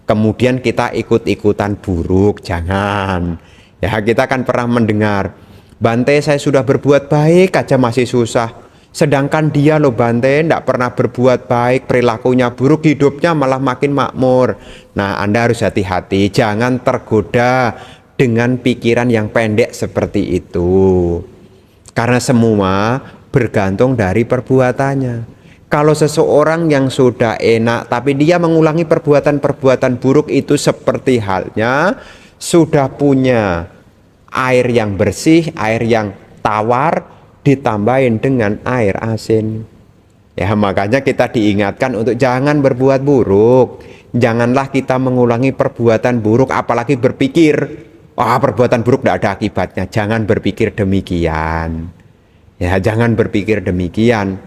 [SPEAKER 1] Kemudian kita ikut-ikutan buruk, jangan. Ya, kita kan pernah mendengar, Bante saya sudah berbuat baik aja masih susah. Sedangkan dia loh Bante tidak pernah berbuat baik, perilakunya buruk, hidupnya malah makin makmur. Nah, Anda harus hati-hati, jangan tergoda dengan pikiran yang pendek seperti itu. Karena semua bergantung dari perbuatannya. Kalau seseorang yang sudah enak tapi dia mengulangi perbuatan-perbuatan buruk, itu seperti halnya sudah punya air yang bersih, air yang tawar ditambahin dengan air asin. Ya, makanya kita diingatkan untuk jangan berbuat buruk. Janganlah kita mengulangi perbuatan buruk, apalagi berpikir, perbuatan buruk tidak ada akibatnya. Jangan berpikir demikian. Ya, jangan berpikir demikian.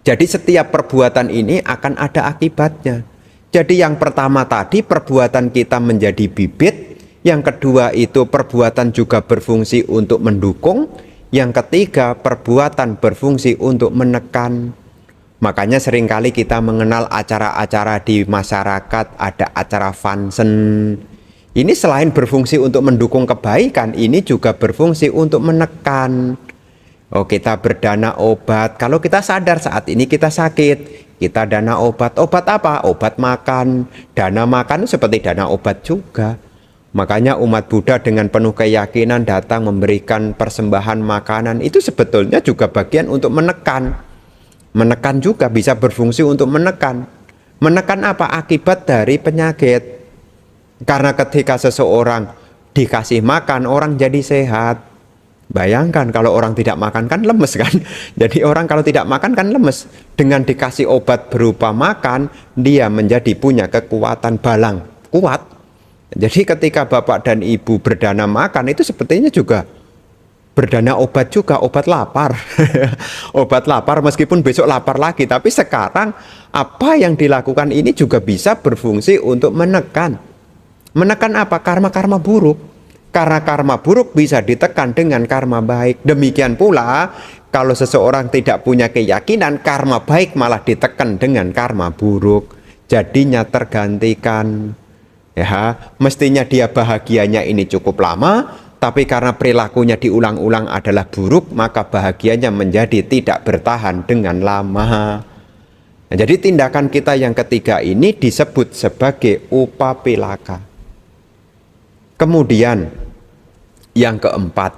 [SPEAKER 1] Jadi setiap perbuatan ini akan ada akibatnya. Jadi yang pertama tadi perbuatan kita menjadi bibit. Yang kedua itu perbuatan juga berfungsi untuk mendukung. Yang ketiga perbuatan berfungsi untuk menekan. Makanya seringkali kita mengenal acara-acara di masyarakat, ada acara funsen. Ini selain berfungsi untuk mendukung kebaikan, ini juga berfungsi untuk menekan. Kita berdana obat. Kalau kita sadar saat ini kita sakit, kita dana obat. Obat apa? Obat makan. Dana makan seperti dana obat juga. Makanya umat Buddha dengan penuh keyakinan datang memberikan persembahan makanan. Itu sebetulnya juga bagian untuk menekan. Menekan juga bisa berfungsi untuk menekan. Menekan apa? Akibat dari penyakit. Karena ketika seseorang dikasih makan, orang jadi sehat. Bayangkan kalau orang tidak makan kan lemes kan. Jadi orang kalau tidak makan kan lemes. Dengan dikasih obat berupa makan, dia menjadi punya kekuatan balang kuat. Jadi ketika bapak dan ibu berdana makan, itu sepertinya juga berdana obat juga, obat lapar. Obat lapar meskipun besok lapar lagi. Tapi sekarang apa yang dilakukan ini juga bisa berfungsi untuk menekan. Menekan apa? Karma-karma buruk. Karena karma buruk bisa ditekan dengan karma baik. Demikian pula kalau seseorang tidak punya keyakinan, karma baik malah ditekan dengan karma buruk. Jadinya tergantikan. Ya, mestinya dia bahagianya ini cukup lama, tapi karena perilakunya diulang-ulang adalah buruk, maka bahagianya menjadi tidak bertahan dengan lama. Nah, jadi tindakan kita yang ketiga ini disebut sebagai upapilaka. Kemudian yang keempat,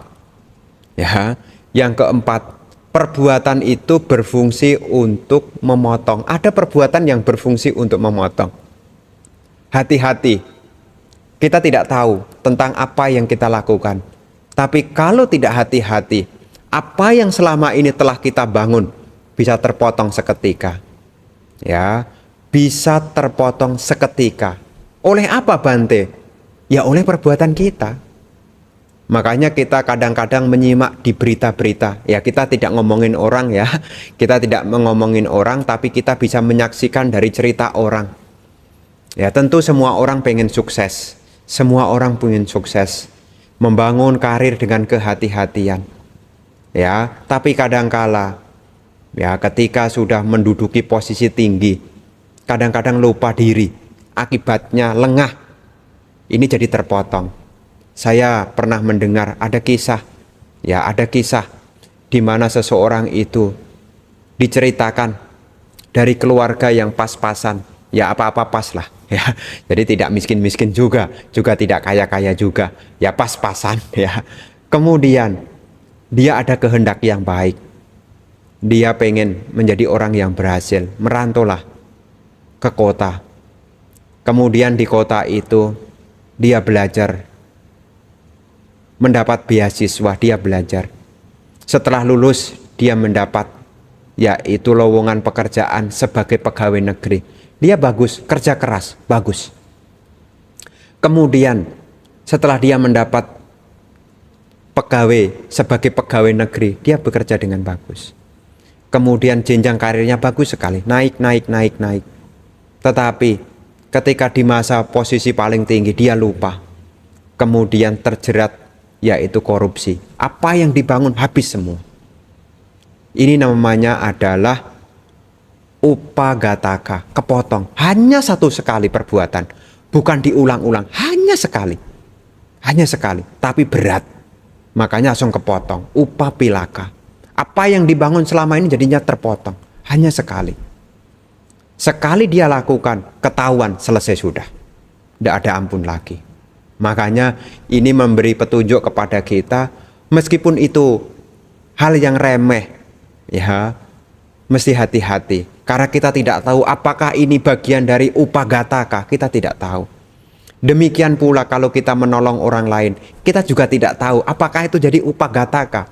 [SPEAKER 1] perbuatan itu berfungsi untuk memotong. Ada perbuatan yang berfungsi untuk memotong. Hati-hati, kita tidak tahu tentang apa yang kita lakukan. Tapi kalau tidak hati-hati, apa yang selama ini telah kita bangun bisa terpotong seketika. Ya, bisa terpotong seketika. Oleh apa Bante? Ya oleh perbuatan kita. Makanya kita kadang-kadang menyimak di berita-berita. Ya, kita tidak ngomongin orang ya. Kita tidak ngomongin orang, tapi kita bisa menyaksikan dari cerita orang. Ya, tentu semua orang pengen sukses. Semua orang pengen sukses. Membangun karir dengan kehati-hatian. Ya, tapi kadangkala ya ketika sudah menduduki posisi tinggi, kadang-kadang lupa diri. Akibatnya lengah. Ini jadi terpotong. Saya pernah mendengar ada kisah di mana seseorang itu diceritakan dari keluarga yang pas-pasan, ya apa-apa pas lah, ya. Jadi tidak miskin-miskin juga tidak kaya-kaya juga, ya pas-pasan, ya. Kemudian dia ada kehendak yang baik, dia pengen menjadi orang yang berhasil, merantaulah ke kota. Kemudian di kota itu dia belajar. Mendapat beasiswa, dia belajar. Setelah lulus, dia mendapat yaitu lowongan pekerjaan sebagai pegawai negeri. Dia bagus, kerja keras, bagus. Kemudian setelah dia mendapat sebagai pegawai negeri, dia bekerja dengan bagus. Kemudian jenjang karirnya bagus sekali, naik. Tetapi ketika di masa posisi paling tinggi, dia lupa. Kemudian terjerat yaitu korupsi. Apa yang dibangun habis semua. Ini namanya adalah upagataka, kepotong. Hanya satu sekali perbuatan, bukan diulang-ulang, hanya sekali. Hanya sekali, tapi berat. Makanya langsung kepotong, upapilaka. Apa yang dibangun selama ini jadinya terpotong, hanya sekali. Sekali dia lakukan, ketahuan, selesai sudah. Tidak ada ampun lagi. Makanya ini memberi petunjuk kepada kita, meskipun itu hal yang remeh, ya, mesti hati-hati. Karena kita tidak tahu apakah ini bagian dari upagataka, kita tidak tahu. Demikian pula kalau kita menolong orang lain, kita juga tidak tahu apakah itu jadi upagataka.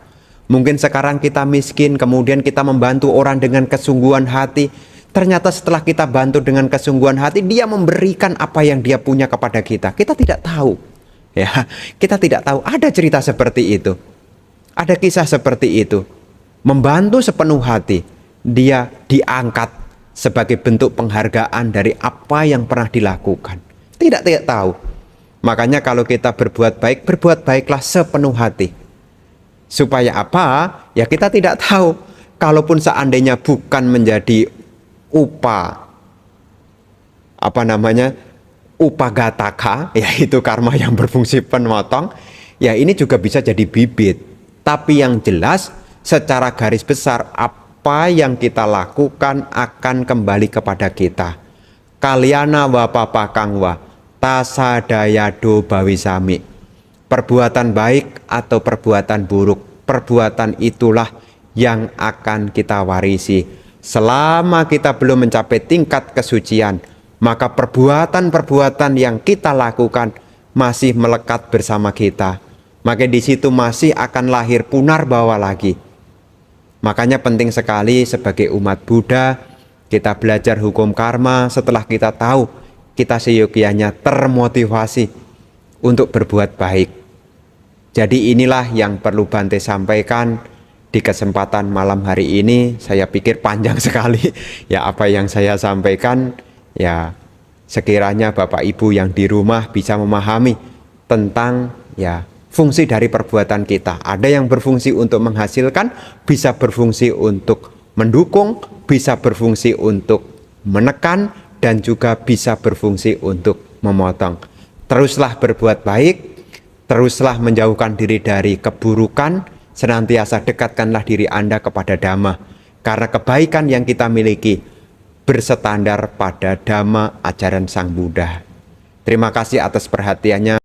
[SPEAKER 1] Mungkin sekarang kita miskin, kemudian kita membantu orang dengan kesungguhan hati. Ternyata setelah kita bantu dengan kesungguhan hati, dia memberikan apa yang dia punya kepada kita. Kita tidak tahu. Ya, kita tidak tahu. Ada cerita seperti itu. Ada kisah seperti itu. Membantu sepenuh hati, dia diangkat sebagai bentuk penghargaan dari apa yang pernah dilakukan. Tidak tahu. Makanya kalau kita berbuat baiklah sepenuh hati. Supaya apa? Ya kita tidak tahu. Kalaupun seandainya bukan menjadi upagataka, yaitu karma yang berfungsi penotong, ya ini juga bisa jadi bibit. Tapi yang jelas secara garis besar apa yang kita lakukan akan kembali kepada kita. Kalyana wa papakang wa tasadayado bawisami. Perbuatan baik atau perbuatan buruk, perbuatan itulah yang akan kita warisi. Selama kita belum mencapai tingkat kesucian, maka perbuatan-perbuatan yang kita lakukan masih melekat bersama kita. Maka di situ masih akan lahir punarbawa lagi. Makanya penting sekali sebagai umat Buddha, kita belajar hukum karma setelah kita tahu, kita seyogianya termotivasi untuk berbuat baik. Jadi inilah yang perlu Bante sampaikan. Di kesempatan malam hari ini saya pikir panjang sekali ya apa yang saya sampaikan, ya sekiranya Bapak Ibu yang di rumah bisa memahami tentang ya fungsi dari perbuatan kita. Ada yang berfungsi untuk menghasilkan, bisa berfungsi untuk mendukung, bisa berfungsi untuk menekan, dan juga bisa berfungsi untuk memotong. Teruslah berbuat baik, teruslah menjauhkan diri dari keburukan. Senantiasa dekatkanlah diri Anda kepada Dhamma, karena kebaikan yang kita miliki bersandar pada Dhamma ajaran Sang Buddha. Terima kasih atas perhatiannya.